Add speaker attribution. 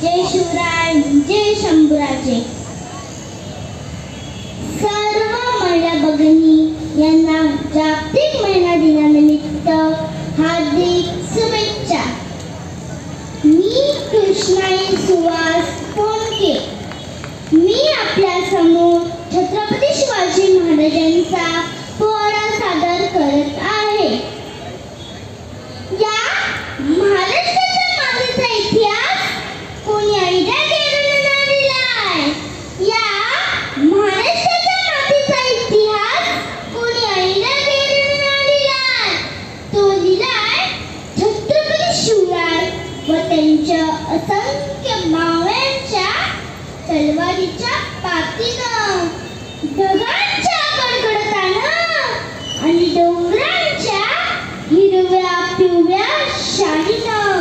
Speaker 1: जय शिवराय, जय शंभूराजे. सर्व महिला भगिनी यांना जागतिक महिला दिनानिमित्त हार्दिक शुभेच्छा. मी कृष्णाई सुहास फोंडके. मी आपल्या समोर छत्रपती शिवाजी महाराजांचा पोवाडा सादर करत आहे. या महाराष्ट्राच्या मातीचा इतिहास कोणी आयडिया केलेला दिलाय. या महाराष्ट्राच्या मातीचा इतिहास कोणी आयडिया केलेला दिलाय. तो दिलाय छत्रपती शिवराय व त्यांच्या असंख्य मावळ्यांच्या तलवारीच्या पातीनं, ढगांच्या कडकडाटानं आणि डोंगरांच्या हिरव्या पिवळ्या शाहीनं.